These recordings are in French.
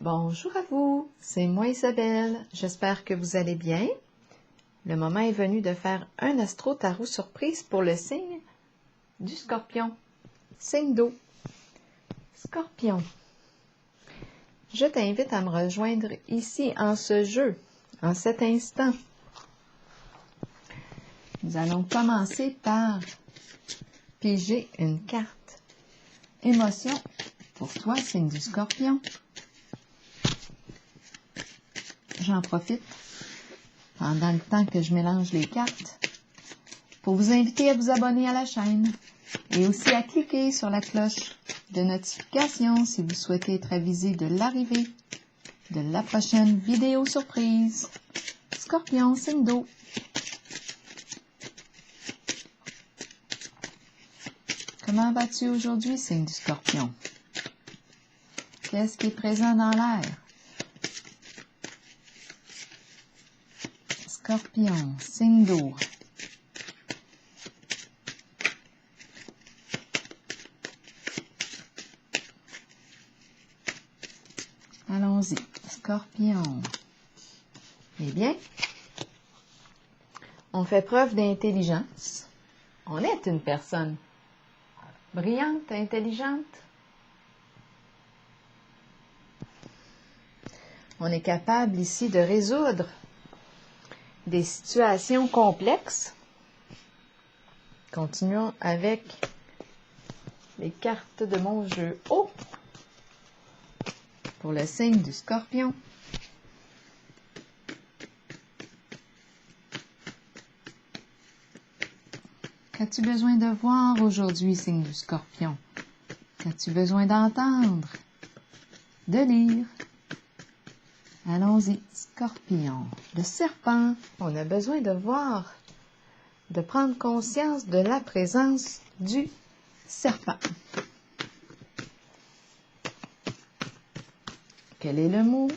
Bonjour à vous, c'est moi Isabelle, j'espère que vous allez bien. Le moment est venu de faire un astro-tarot surprise pour le signe du Scorpion, signe d'eau. Scorpion, je t'invite à me rejoindre ici en ce jeu, en cet instant. Nous allons commencer par piger une carte émotion pour toi, signe du Scorpion. J'en profite pendant le temps que je mélange les cartes pour vous inviter à vous abonner à la chaîne et aussi à cliquer sur la cloche de notification si vous souhaitez être avisé de l'arrivée de la prochaine vidéo surprise. Scorpion, signe d'eau. Comment vas-tu aujourd'hui, signe du Scorpion? Qu'est-ce qui est présent dans l'air? Scorpion, signe d'eau. Allons-y, Scorpion. Eh bien, on fait preuve d'intelligence. On est une personne brillante, intelligente. On est capable ici de résoudre des situations complexes. Continuons avec les cartes de mon jeu haut pour le signe du Scorpion. Qu'as-tu besoin de voir aujourd'hui, signe du Scorpion? Qu'as-tu besoin d'entendre? De lire? Allons-y, Scorpion. Le serpent, on a besoin de voir, de prendre conscience de la présence du serpent. Quel est le mot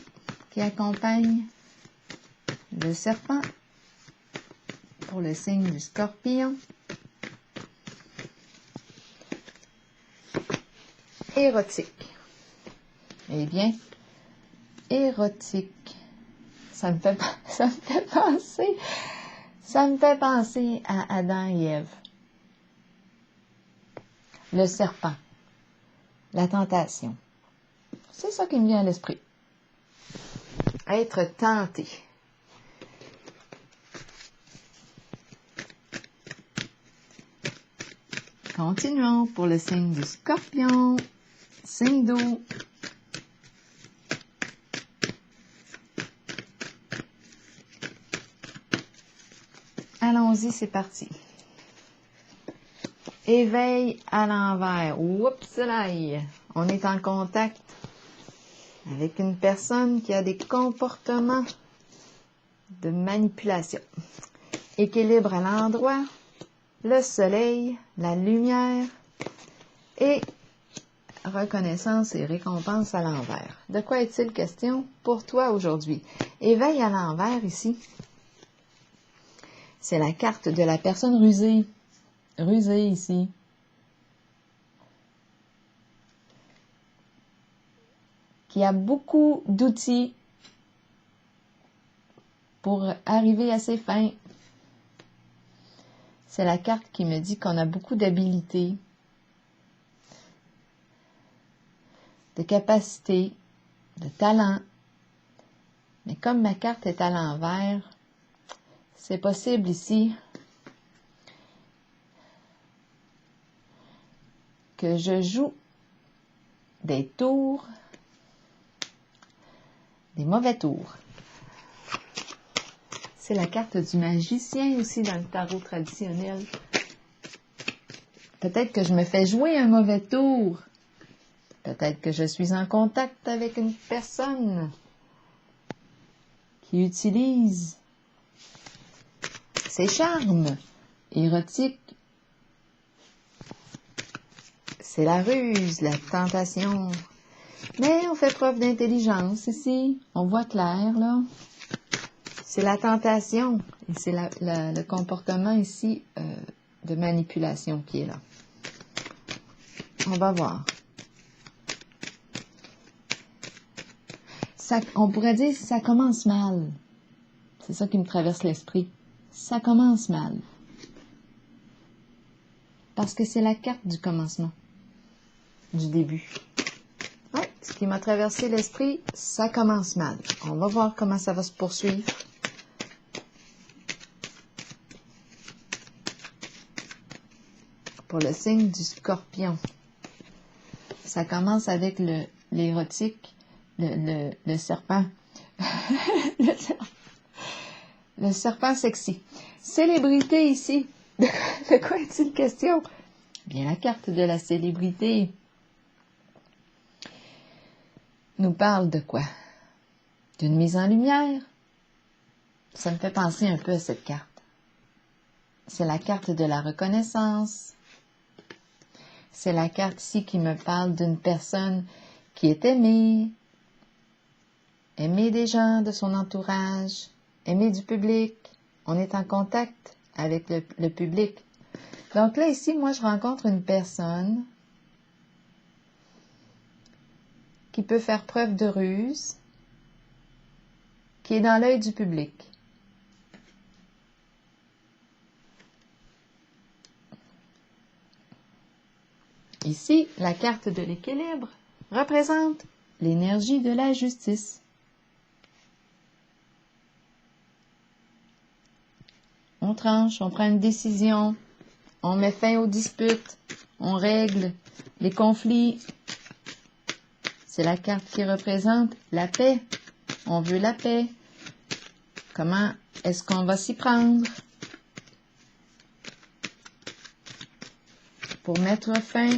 qui accompagne le serpent pour le signe du Scorpion? Érotique. Eh bien, érotique, ça me fait penser à Adam et Ève. Le serpent, la tentation. C'est ça qui me vient à l'esprit. Être tenté. Continuons pour le signe du Scorpion, signe d'eau. Allons-y, c'est parti. Éveil à l'envers. Oups, là, on est en contact avec une personne qui a des comportements de manipulation. Équilibre à l'endroit, le soleil, la lumière et reconnaissance et récompense à l'envers. De quoi est-il question pour toi aujourd'hui? Éveil à l'envers ici. C'est la carte de la personne rusée. Rusée ici. Qui a beaucoup d'outils pour arriver à ses fins. C'est la carte qui me dit qu'on a beaucoup d'habilités, de capacités, de talent. Mais comme ma carte est à l'envers, c'est possible ici que je joue des tours, des mauvais tours. C'est la carte du magicien aussi dans le tarot traditionnel. Peut-être que je me fais jouer un mauvais tour. Peut-être que je suis en contact avec une personne qui utilise ses charmes érotiques. C'est la ruse, la tentation. Mais on fait preuve d'intelligence ici. On voit clair, là. C'est la tentation. Et c'est le comportement ici de manipulation qui est là. On va voir. on pourrait dire que ça commence mal. C'est ça qui me traverse l'esprit. Ça commence mal. Parce que c'est la carte du commencement, du début. Oui, ce qui m'a traversé l'esprit, ça commence mal. On va voir comment ça va se poursuivre. Pour le signe du Scorpion. Ça commence avec l'érotique, le serpent. le serpent sexy. Célébrité ici. De quoi est-il question? Bien, la carte de la célébrité nous parle de quoi? D'une mise en lumière. Ça me fait penser un peu à cette carte. C'est la carte de la reconnaissance. C'est la carte ici qui me parle d'une personne qui est aimée des gens de son entourage, aimée du public. On est en contact avec le public. Donc là, ici, moi, je rencontre une personne qui peut faire preuve de ruse, qui est dans l'œil du public. Ici, la carte de l'équilibre représente l'énergie de la justice. On tranche, on prend une décision, on met fin aux disputes, on règle les conflits. C'est la carte qui représente la paix. On veut la paix. Comment est-ce qu'on va s'y prendre pour mettre fin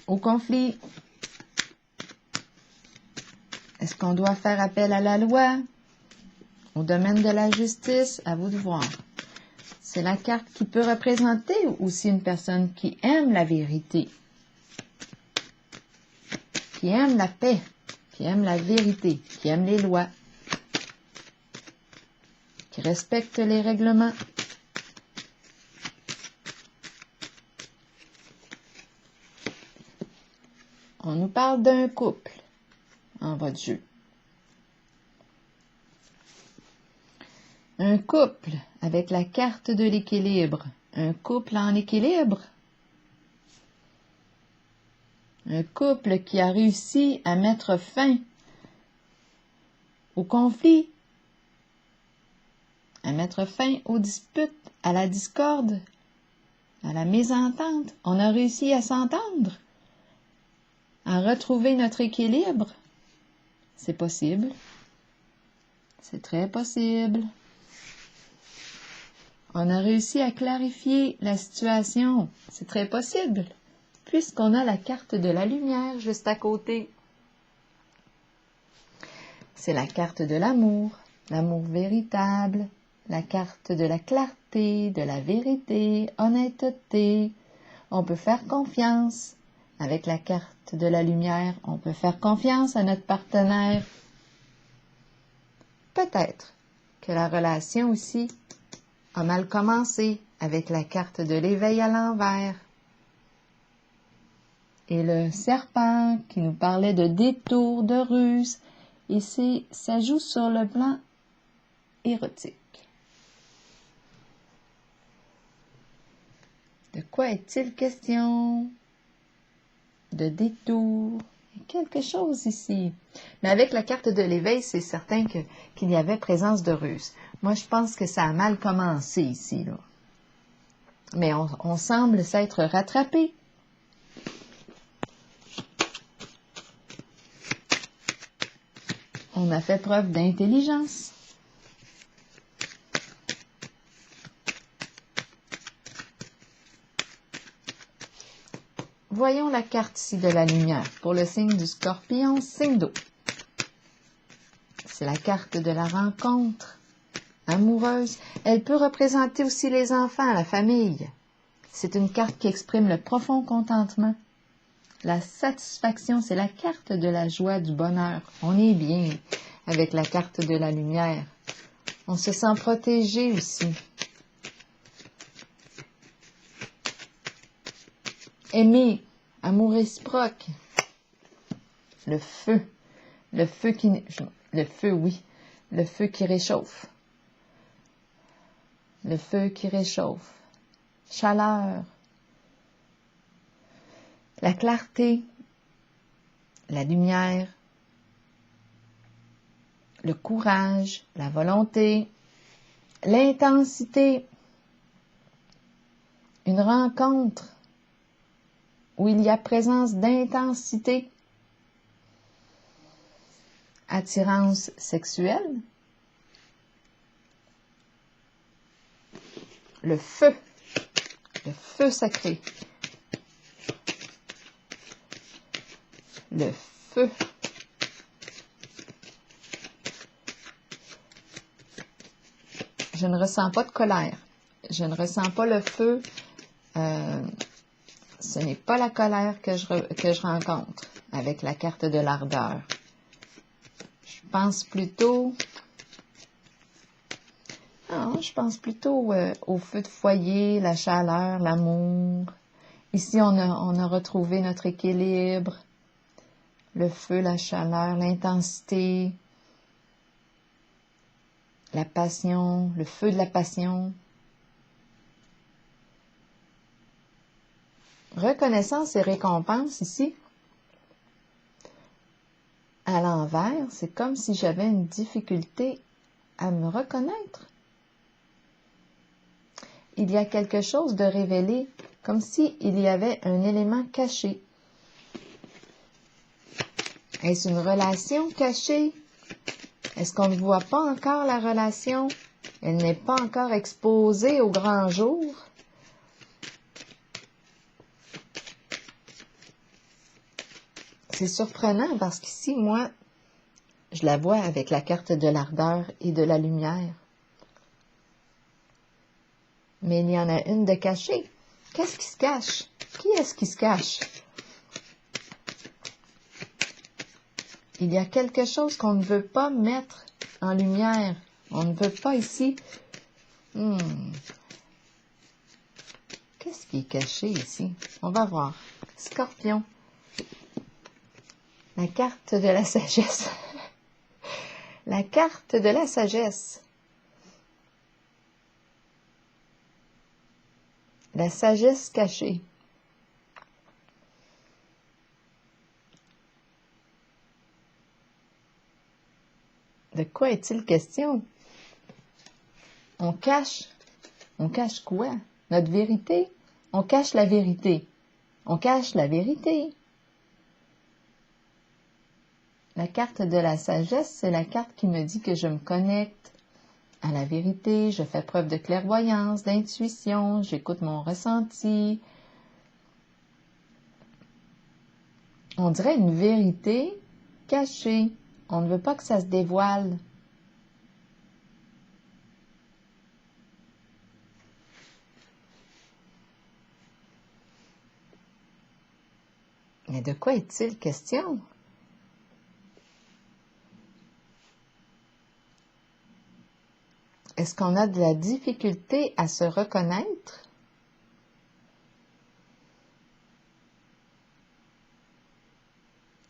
au conflit? Est-ce qu'on doit faire appel à la loi, au domaine de la justice? À vous de voir. C'est la carte qui peut représenter aussi une personne qui aime la vérité, qui aime la paix, qui aime la vérité, qui aime les lois, qui respecte les règlements. On nous parle d'un couple en votre jeu. Un couple avec la carte de l'équilibre. Un couple en équilibre. Un couple qui a réussi à mettre fin au conflit, à mettre fin aux disputes, à la discorde, à la mésentente. On a réussi à s'entendre, à retrouver notre équilibre. C'est possible. C'est très possible. On a réussi à clarifier la situation. C'est très possible, puisqu'on a la carte de la lumière juste à côté. C'est la carte de l'amour véritable, la carte de la clarté, de la vérité, honnêteté. On peut faire confiance. Avec la carte de la lumière, on peut faire confiance à notre partenaire. Peut-être que la relation aussi a mal commencé avec la carte de l'éveil à l'envers. Et le serpent qui nous parlait de détour, de ruse, et ça joue sur le plan érotique. De quoi est-il question? De détour, quelque chose ici. Mais avec la carte de l'éveil, c'est certain qu'il y avait présence de ruse. Moi, je pense que ça a mal commencé ici, là. Mais on semble s'être rattrapé. On a fait preuve d'intelligence. Voyons la carte ici de la lumière pour le signe du Scorpion, signe d'eau. C'est la carte de la rencontre amoureuse. Elle peut représenter aussi les enfants, la famille. C'est une carte qui exprime le profond contentement. La satisfaction, c'est la carte de la joie, du bonheur. On est bien avec la carte de la lumière. On se sent protégé aussi. Aimer Amour réciproque. Le feu. Le feu qui... Le feu, oui. Le feu qui réchauffe. Le feu qui réchauffe. Chaleur. La clarté. La lumière. Le courage. La volonté. L'intensité. Une rencontre où il y a présence d'intensité. Attirance sexuelle. Le feu sacré. Le feu. Je ne ressens pas de colère. Je ne ressens pas le feu. Ce n'est pas la colère que je rencontre avec la carte de l'ardeur. Je pense plutôt au feu de foyer, la chaleur, l'amour. Ici, on a retrouvé notre équilibre, le feu, la chaleur, l'intensité, la passion, le feu de la passion. Reconnaissance et récompense ici. À l'envers, c'est comme si j'avais une difficulté à me reconnaître. Il y a quelque chose de révélé, comme s'il y avait un élément caché. Est-ce une relation cachée? Est-ce qu'on ne voit pas encore la relation? Elle n'est pas encore exposée au grand jour? C'est surprenant parce qu'ici, moi, je la vois avec la carte de l'ardeur et de la lumière. Mais il y en a une de cachée. Qu'est-ce qui se cache? Qui est-ce qui se cache? Il y a quelque chose qu'on ne veut pas mettre en lumière. On ne veut pas ici. Qu'est-ce qui est caché ici? On va voir. Scorpion. La carte de la sagesse. La carte de la sagesse. La sagesse cachée. De quoi est-il question? On cache quoi? Notre vérité? On cache la vérité. On cache la vérité. La carte de la sagesse, c'est la carte qui me dit que je me connecte à la vérité, je fais preuve de clairvoyance, d'intuition, j'écoute mon ressenti. On dirait une vérité cachée. On ne veut pas que ça se dévoile. Mais de quoi est-il question? Est-ce qu'on a de la difficulté à se reconnaître?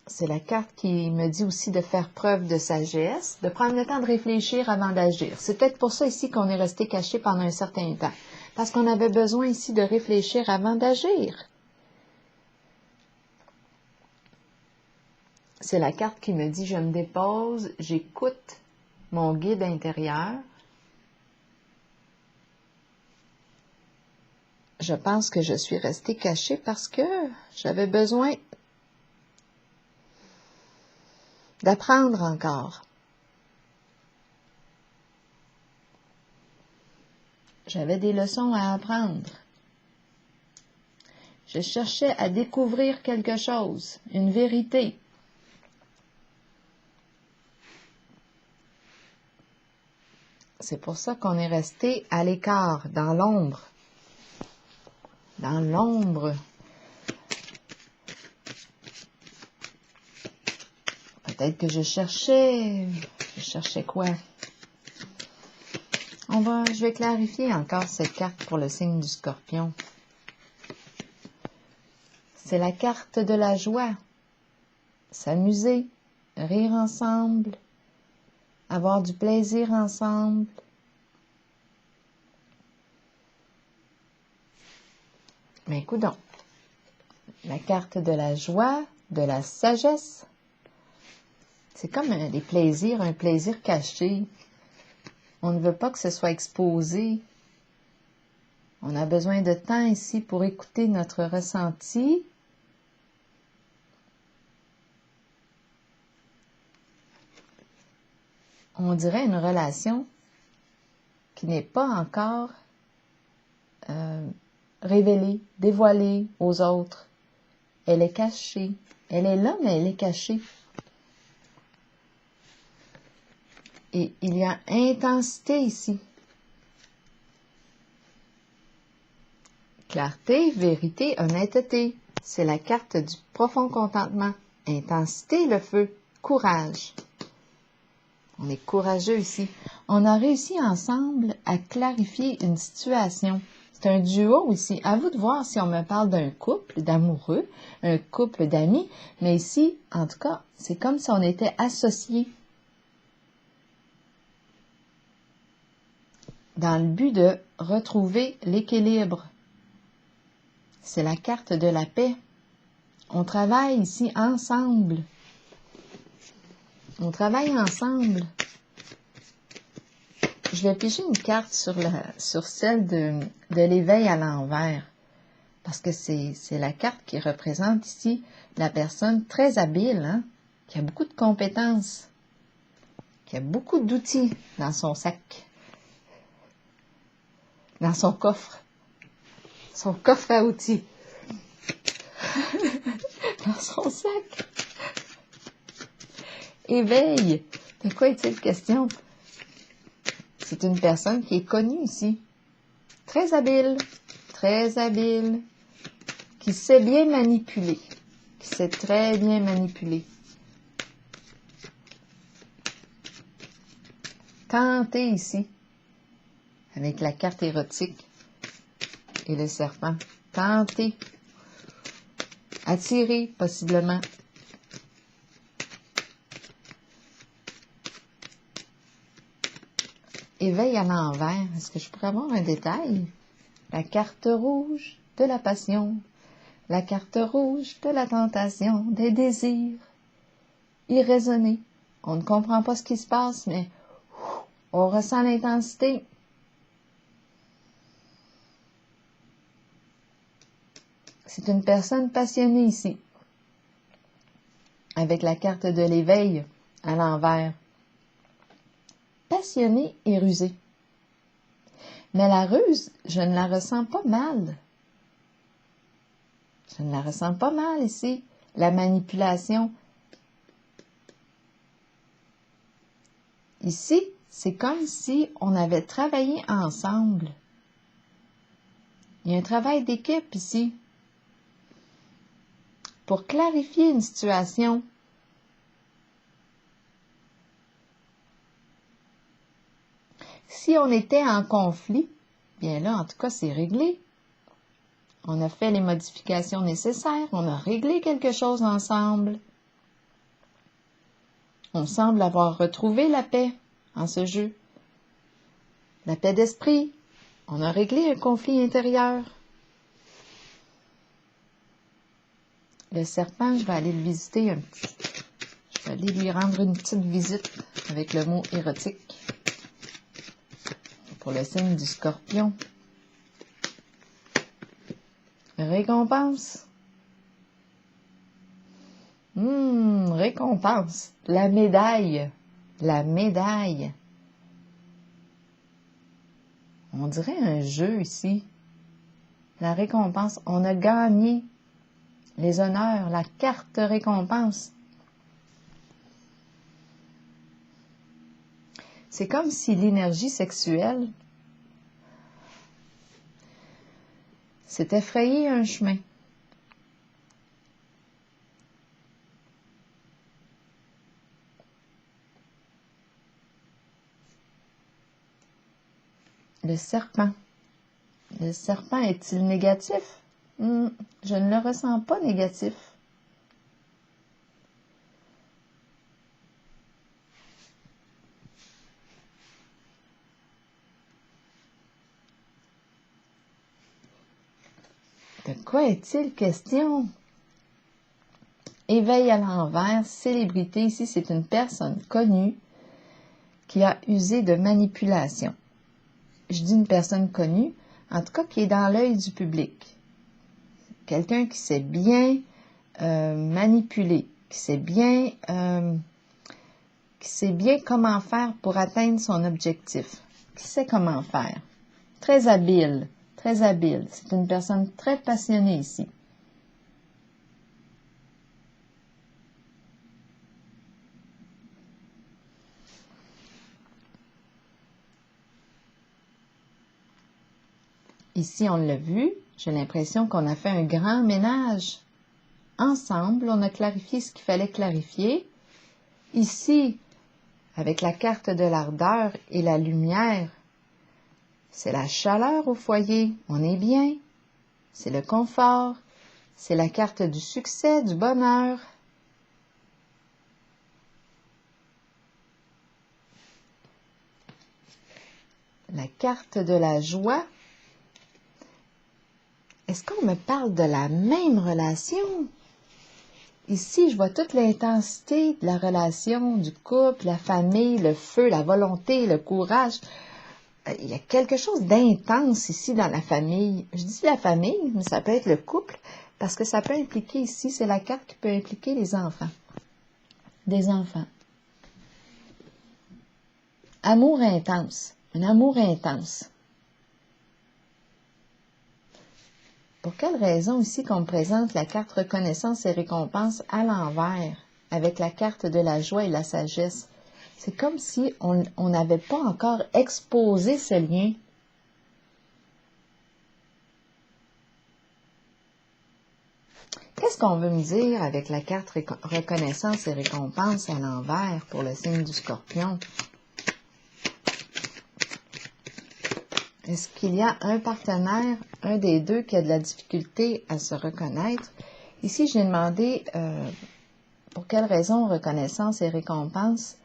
C'est la carte qui me dit aussi de faire preuve de sagesse, de prendre le temps de réfléchir avant d'agir. C'est peut-être pour ça ici qu'on est resté caché pendant un certain temps. Parce qu'on avait besoin ici de réfléchir avant d'agir. C'est la carte qui me dit je me dépose, j'écoute mon guide intérieur. Je pense que je suis restée cachée parce que j'avais besoin d'apprendre encore. J'avais des leçons à apprendre. Je cherchais à découvrir quelque chose, une vérité. C'est pour ça qu'on est resté à l'écart, dans l'ombre. Dans l'ombre. Peut-être que je cherchais quoi? Je vais clarifier encore cette carte pour le signe du Scorpion. C'est la carte de la joie. S'amuser, rire ensemble, avoir du plaisir ensemble. Mais coudonc, la carte de la joie, de la sagesse, c'est comme des plaisirs, un plaisir caché. On ne veut pas que ce soit exposé. On a besoin de temps ici pour écouter notre ressenti. On dirait une relation qui n'est pas encore révélée, dévoilée aux autres. Elle est cachée. Elle est là, mais elle est cachée. Et il y a intensité ici. Clarté, vérité, honnêteté. C'est la carte du profond contentement. Intensité, le feu. Courage. On est courageux ici. On a réussi ensemble à clarifier une situation. C'est un duo ici. À vous de voir si on me parle d'un couple d'amoureux, un couple d'amis. Mais ici, en tout cas, c'est comme si on était associés. Dans le but de retrouver l'équilibre. C'est la carte de la paix. On travaille ici ensemble. On travaille ensemble. Je vais piger une carte sur celle de l'éveil à l'envers. Parce que c'est la carte qui représente ici la personne très habile, hein, qui a beaucoup de compétences, qui a beaucoup d'outils dans son sac, dans son coffre à outils, dans son sac. Éveil. De quoi est-il question? C'est une personne qui est connue ici. Très habile, qui sait bien manipuler, qui sait très bien manipuler. Tenter ici, avec la carte érotique et le serpent. Tenter. Attirer, possiblement. Éveil à l'envers. Est-ce que je pourrais avoir un détail? La carte rouge de la passion. La carte rouge de la tentation, des désirs irraisonnés. On ne comprend pas ce qui se passe, mais on ressent l'intensité. C'est une personne passionnée ici, avec la carte de l'éveil à l'envers. Passionnée et rusée. Mais la ruse, je ne la ressens pas mal. Je ne la ressens pas mal ici. La manipulation. Ici, c'est comme si on avait travaillé ensemble. Il y a un travail d'équipe ici. Pour clarifier une situation. Si on était en conflit, bien là, en tout cas, c'est réglé. On a fait les modifications nécessaires, on a réglé quelque chose ensemble. On semble avoir retrouvé la paix en ce jeu. La paix d'esprit. On a réglé un conflit intérieur. Le serpent, je vais aller le visiter je vais aller lui rendre une petite visite avec le mot érotique. Pour le signe du scorpion. Récompense. Récompense. La médaille. La médaille. On dirait un jeu ici. La récompense. On a gagné les honneurs, la carte récompense. C'est comme si l'énergie sexuelle s'était frayé un chemin. Le serpent. Le serpent est-il négatif? Je ne le ressens pas négatif. De quoi est-il question? Éveil à l'envers, célébrité. Ici, c'est une personne connue qui a usé de manipulation. Je dis une personne connue, en tout cas qui est dans l'œil du public. Quelqu'un qui sait bien manipuler, qui sait bien comment faire pour atteindre son objectif, qui sait comment faire. Très habile, très habile. C'est une personne très passionnée ici. Ici, on l'a vu, j'ai l'impression qu'on a fait un grand ménage. Ensemble, on a clarifié ce qu'il fallait clarifier. Ici, avec la carte de l'ardeur et la lumière, c'est la chaleur au foyer, on est bien. C'est le confort, c'est la carte du succès, du bonheur. La carte de la joie. Est-ce qu'on me parle de la même relation? Ici, je vois toute l'intensité de la relation, du couple, la famille, le feu, la volonté, le courage. Il y a quelque chose d'intense ici dans la famille. Je dis la famille, mais ça peut être le couple, parce que ça peut impliquer ici, c'est la carte qui peut impliquer les enfants. Des enfants. Amour intense. Un amour intense. Pour quelle raison ici qu'on me présente la carte reconnaissance et récompense à l'envers, avec la carte de la joie et la sagesse? C'est comme si on n'avait pas encore exposé ce lien. Qu'est-ce qu'on veut me dire avec la carte reconnaissance et récompense à l'envers pour le signe du Scorpion? Est-ce qu'il y a un partenaire, un des deux, qui a de la difficulté à se reconnaître? Ici, j'ai demandé pour quelle raison reconnaissance et récompense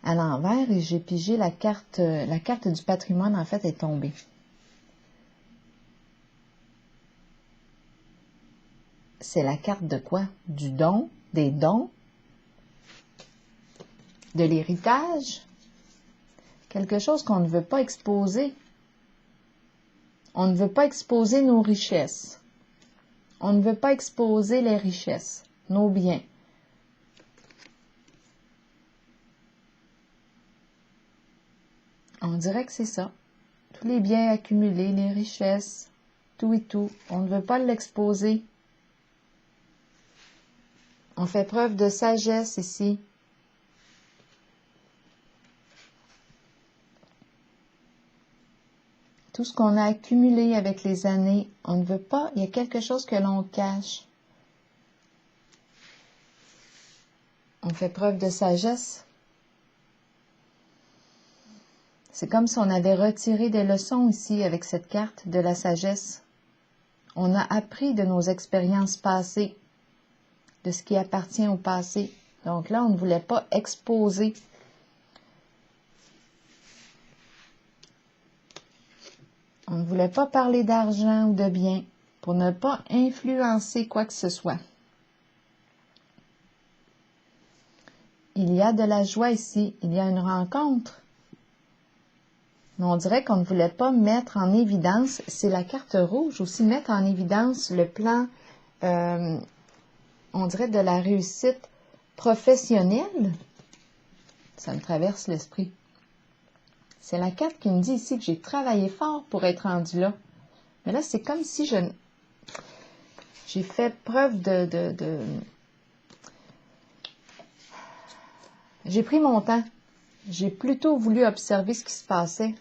à l'envers et j'ai pigé la carte du patrimoine, en fait, est tombée. C'est la carte de quoi? Du don, des dons, de l'héritage, quelque chose qu'on ne veut pas exposer. On ne veut pas exposer nos richesses. On ne veut pas exposer les richesses, nos biens. On dirait que c'est ça. Tous les biens accumulés, les richesses, tout et tout. On ne veut pas l'exposer. On fait preuve de sagesse ici. Tout ce qu'on a accumulé avec les années, on ne veut pas, il y a quelque chose que l'on cache. On fait preuve de sagesse. C'est comme si on avait retiré des leçons ici avec cette carte de la sagesse. On a appris de nos expériences passées, de ce qui appartient au passé. Donc là, on ne voulait pas exposer. On ne voulait pas parler d'argent ou de biens pour ne pas influencer quoi que ce soit. Il y a de la joie ici, il y a une rencontre. Mais on dirait qu'on ne voulait pas mettre en évidence, c'est la carte rouge aussi, mettre en évidence le plan, on dirait de la réussite professionnelle. Ça me traverse l'esprit. C'est la carte qui me dit ici que j'ai travaillé fort pour être rendu là. Mais là, c'est comme si j'ai fait preuve J'ai pris mon temps. J'ai plutôt voulu observer ce qui se passait.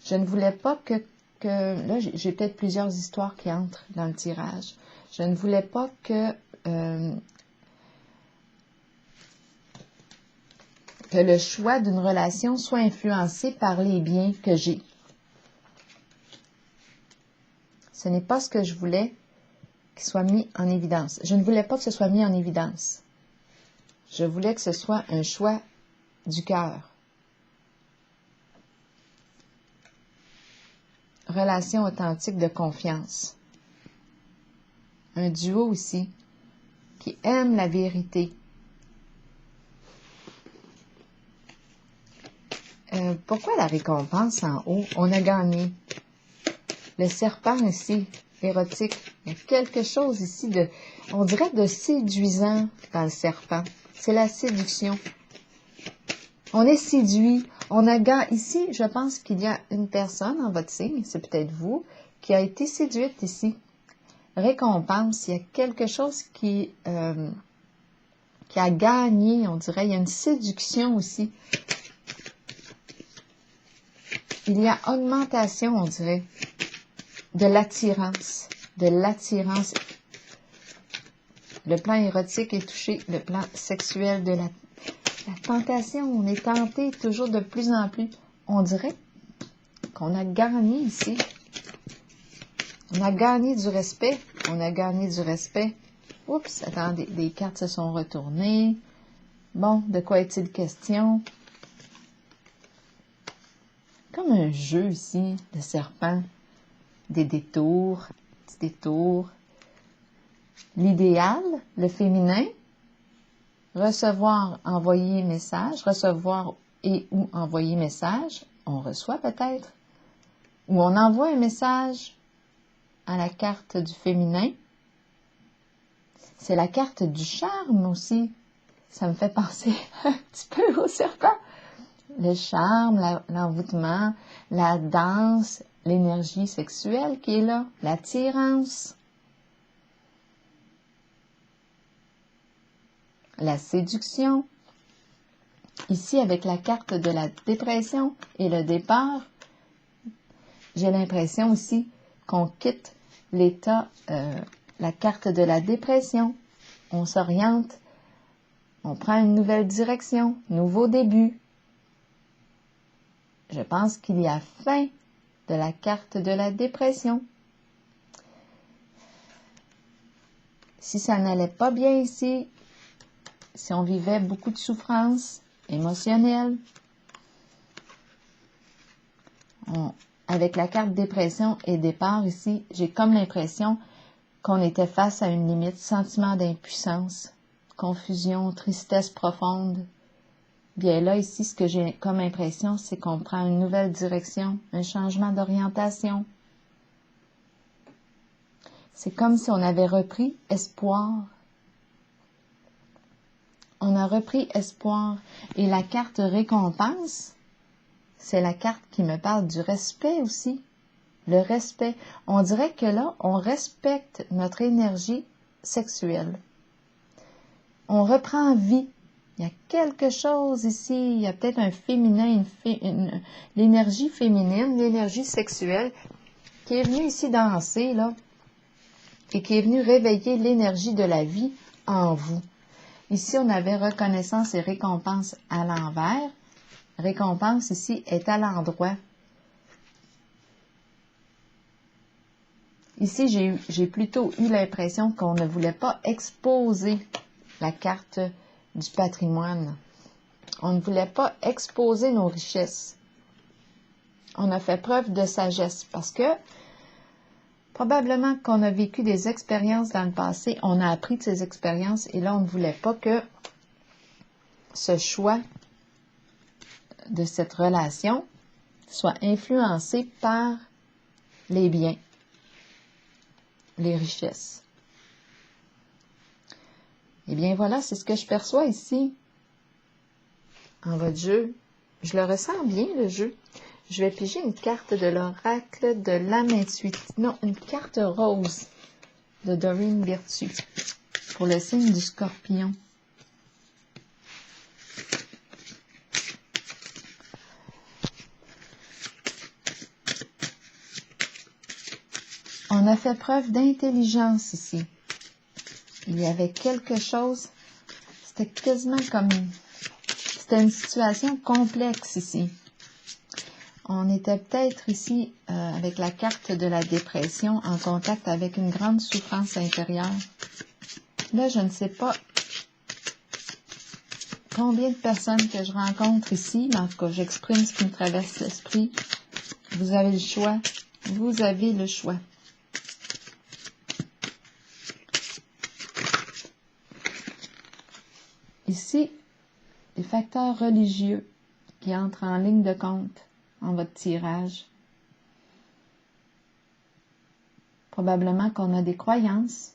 Je ne voulais pas que là, j'ai peut-être plusieurs histoires qui entrent dans le tirage. Je ne voulais pas que le choix d'une relation soit influencé par les biens que j'ai. Ce n'est pas ce que je voulais qu'il soit mis en évidence. Je ne voulais pas que ce soit mis en évidence. Je voulais que ce soit un choix du cœur. Relation authentique de confiance. Un duo ici qui aime la vérité. Pourquoi la récompense en haut? On a gagné. Le serpent ici, érotique. Il y a quelque chose ici de, on dirait de séduisant dans le serpent. C'est la séduction. On est séduit. On a gagné. Ici, je pense qu'il y a une personne en votre signe, c'est peut-être vous, qui a été séduite ici. Récompense, il y a quelque chose qui a gagné, on dirait. Il y a une séduction aussi. Il y a augmentation, on dirait, de l'attirance. De l'attirance. Le plan érotique est touché, le plan sexuel de la tentation. On est tenté toujours de plus en plus. On dirait qu'on a gagné ici. On a gagné du respect. On a gagné du respect. Oups, attendez, les cartes se sont retournées. Bon, de quoi est-il question? Comme un jeu ici, de serpent, des détours, petits détours. L'idéal, le féminin, recevoir, envoyer message, recevoir et ou envoyer message, on reçoit peut-être, ou on envoie un message à la carte du féminin. C'est la carte du charme aussi. Ça me fait penser un petit peu au serpent. Le charme, l'envoûtement, la danse, l'énergie sexuelle qui est là, l'attirance, la séduction. Ici, avec la carte de la dépression et le départ, j'ai l'impression aussi qu'on quitte l'état, la carte de la dépression. On s'oriente, on prend une nouvelle direction, nouveau début. Je pense qu'il y a fin de la carte de la dépression. Si ça n'allait pas bien ici, si on vivait beaucoup de souffrance émotionnelle, avec la carte dépression et départ ici, j'ai comme l'impression qu'on était face à une limite, sentiment d'impuissance, confusion, tristesse profonde. Bien là, ici, ce que j'ai comme impression, c'est qu'on prend une nouvelle direction, un changement d'orientation. C'est comme si on avait repris espoir. On a repris espoir. Et la carte récompense, c'est la carte qui me parle du respect aussi. Le respect. On dirait que là, on respecte notre énergie sexuelle. On reprend vie. Il y a quelque chose ici, il y a peut-être un féminin, l'énergie féminine, l'énergie sexuelle qui est venue ici danser, là, et qui est venue réveiller l'énergie de la vie en vous. Ici, on avait reconnaissance et récompense à l'envers. Récompense ici est à l'endroit. Ici, j'ai plutôt eu l'impression qu'on ne voulait pas exposer la carte du patrimoine. On ne voulait pas exposer nos richesses. On a fait preuve de sagesse parce que probablement qu'on a vécu des expériences dans le passé, on a appris de ces expériences et là, on ne voulait pas que ce choix de cette relation soit influencé par les biens, les richesses. Eh bien, voilà, c'est ce que je perçois ici, en votre jeu. Je le ressens bien, le jeu. Je vais piger une carte de l'oracle de l'âme intuitive. Non, une carte rose de Doreen Virtue pour le signe du Scorpion. On a fait preuve d'intelligence ici. Il y avait quelque chose, c'était quasiment comme, c'était une situation complexe ici. On était peut-être ici, avec la carte de la dépression, en contact avec une grande souffrance intérieure. Là, je ne sais pas combien de personnes que je rencontre ici, mais en tout cas, j'exprime ce qui me traverse l'esprit. Vous avez le choix. Vous avez le choix. Ici, les facteurs religieux qui entrent en ligne de compte en votre tirage. Probablement qu'on a des croyances.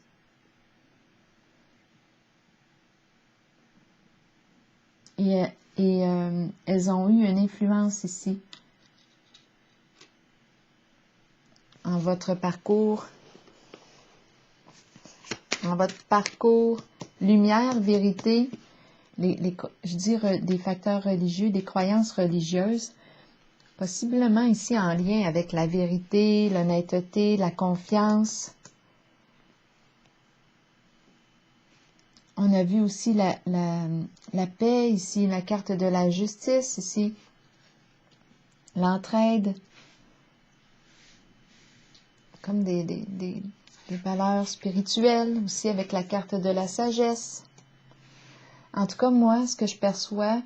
Et elles ont eu une influence ici en votre parcours lumière, vérité, je dirais des facteurs religieux, des croyances religieuses, possiblement ici en lien avec la vérité, l'honnêteté, la confiance. On a vu aussi la paix ici, la carte de la justice ici, l'entraide, comme des valeurs spirituelles aussi avec la carte de la sagesse. En tout cas, moi, ce que je perçois,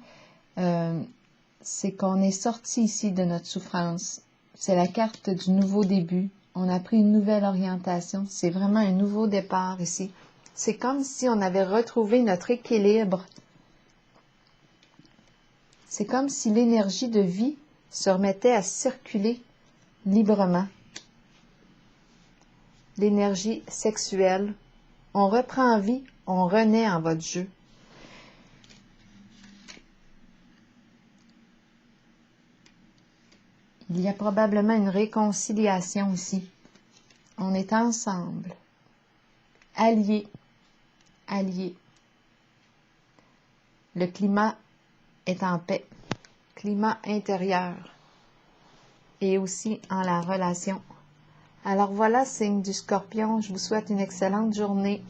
c'est qu'on est sorti ici de notre souffrance. C'est la carte du nouveau début. On a pris une nouvelle orientation. C'est vraiment un nouveau départ ici. C'est comme si on avait retrouvé notre équilibre. C'est comme si l'énergie de vie se remettait à circuler librement. L'énergie sexuelle. On reprend vie, on renaît en votre jeu. Il y a probablement une réconciliation ici. On est ensemble, alliés. Le climat est en paix, climat intérieur et aussi en la relation. Alors voilà, signe du Scorpion, je vous souhaite une excellente journée.